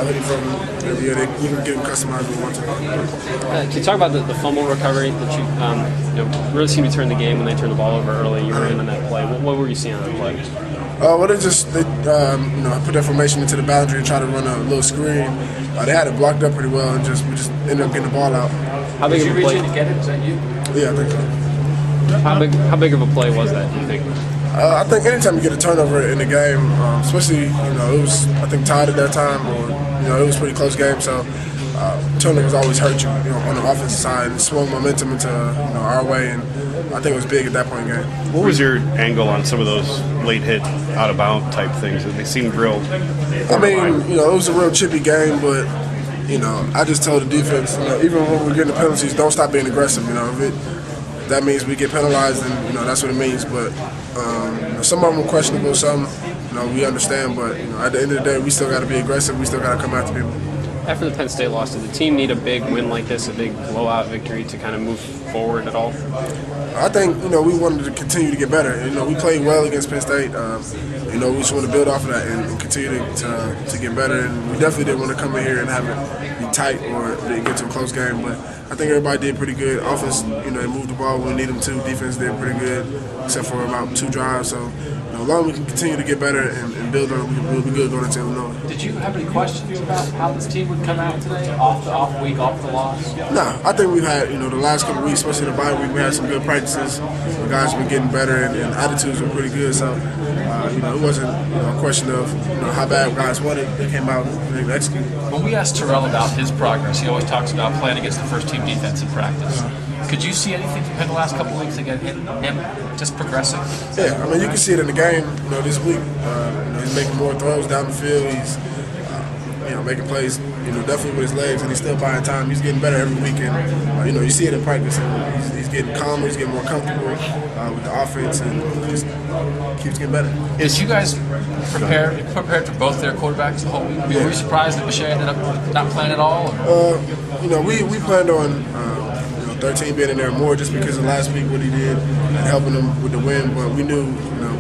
a hoodie from them every year. We can get them customized if we want to. Can you talk about the fumble recovery that you really seemed to turn the game when they turned the ball over early? You were in on that play. What were you seeing on that play? Well, they put that formation into the boundary and try to run a little screen. They had it blocked up pretty well, and we just ended up getting the ball out. How big of a play? Did you reach in to get it? Is that you? Yeah, I think so. How big of a play was that, do you think? I think anytime you get a turnover in the game, especially it was tied at that time, or it was a pretty close game, so turnovers always hurt you, on the offensive side, and swung momentum into our way, and I think it was big at that point in the game. What was your angle on some of those late hit, out of bounds type things? They seemed real. I mean, it was a real chippy game, but I just told the defense, even when we're getting the penalties, don't stop being aggressive. If that means we get penalized, then that's what it means. But some of them were questionable, some we understand. But at the end of the day, we still got to be aggressive. We still got to come after people. After the Penn State loss, did the team need a big win like this, a big blowout victory to kind of move forward at all? I think we wanted to continue to get better. We played well against Penn State. We just want to build off of that and continue to get better. And we definitely didn't want to come in here and have it be tight or get to a close game. But I think everybody did pretty good. Offense, they moved the ball when we need them to. Defense did pretty good, except for about 2 drives. So as long as we can continue to get better and build on it, we'll be good going into Illinois. Did you have any questions about how this team would come out today, off the week, off the loss? No, I think we've had, the last couple of weeks, especially the bye week, we had some good practices. The guys have been getting better, and attitudes were pretty good. So, it wasn't a question of how bad guys wanted. They came out and they executed. When we asked Terrell about his progress, he always talks about playing against the first team defense in practice. Could you see anything from the last couple of weeks against him just progressing? Yeah, I mean, you can see it in the game. You this week, he's making more throws down the field. He's, making plays, definitely with his legs, and he's still buying time. He's getting better every week, and you see it in practice. And he's getting calmer. He's getting more comfortable with the offense, and he just keeps getting better. Is you guys prepared for both their quarterbacks the whole week? Were you surprised that Boucher ended up not playing at all? We planned on 13 being in there more just because of last week what he did and helping them with the win. But we knew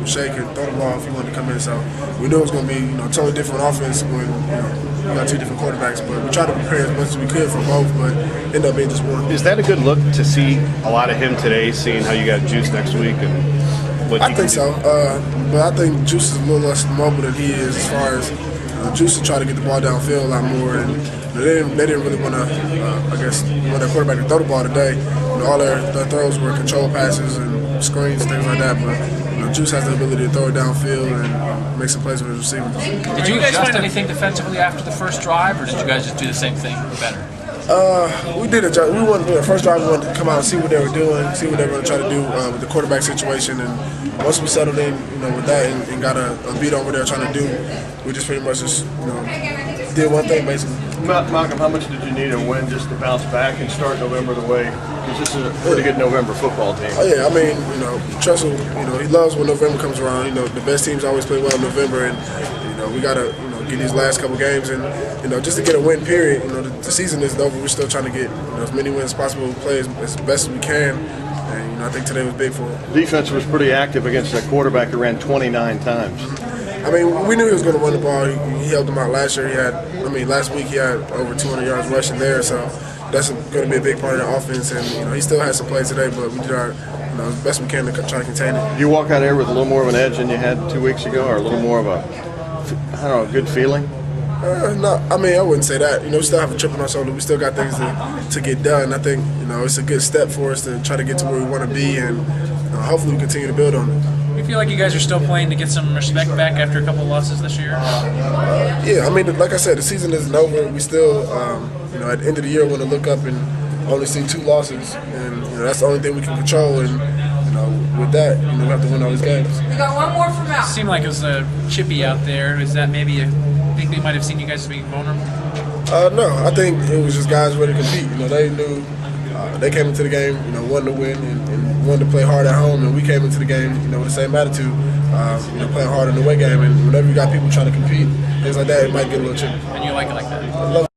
Shea could throw the ball if he wanted to come in, so we knew it was going to be a totally different offense when we got 2 different quarterbacks. But we tried to prepare as much as we could for both, but ended up being just one. Is that a good look to see a lot of him today, seeing how you got Juice next week and what? I think so, but I think Juice is a little less mobile than he is as far as Juice to try to get the ball downfield a lot more, and they didn't really want to, want their quarterback to throw the ball today. All their throws were control passes and screens, things like that. But Juice has the ability to throw it downfield and make some plays with his receivers. Did you adjust anything defensively after the first drive, or did you guys just do the same thing better? We did adjust. We wanted the first drive. We wanted to come out and see what they were doing, see what they were going to try to do with the quarterback situation. And once we settled in, with that and got a beat on what they were trying to do, we just pretty much just did one thing basically. Malcolm, how much did you need a win just to bounce back and start November the way? Because this is a pretty good November football team. Oh yeah, I mean, Tressel, he loves when November comes around. The best teams always play well in November, and we gotta get these last couple games, and just to get a win. Period. The season isn't over. We're still trying to get as many wins as possible, play as best as we can, and I think today was big for him. Defense was pretty active against that quarterback who ran 29 times. I mean, we knew he was going to run the ball. He helped them out last year. Last week he had over 200 yards rushing there, so that's going to be a big part of the offense. And he still had some plays today, but we did our as best we can to try to contain it. You walk out there with a little more of an edge than you had 2 weeks ago, or a little more of a good feeling? No, I mean, I wouldn't say that. We still have a chip on our shoulder. We still got things to get done. I think it's a good step for us to try to get to where we want to be, and hopefully we continue to build on it. You feel like you guys are still playing to get some respect back after a couple of losses this year? Yeah, I mean, like I said, the season isn't over. We still, at the end of the year, want to look up and only see 2 losses, and that's the only thing we can control. And with that, we have to win all these games. We got one more from out. It seemed like it was chippy out there. Is that maybe think they might have seen you guys as being vulnerable? No, I think it was just guys ready to compete. They knew they came into the game, wanting to win and wanted to play hard at home, and we came into the game, with the same attitude, playing hard in the away game. And whenever you got people trying to compete, things like that, it might get a little chippy. And you like it like that? I love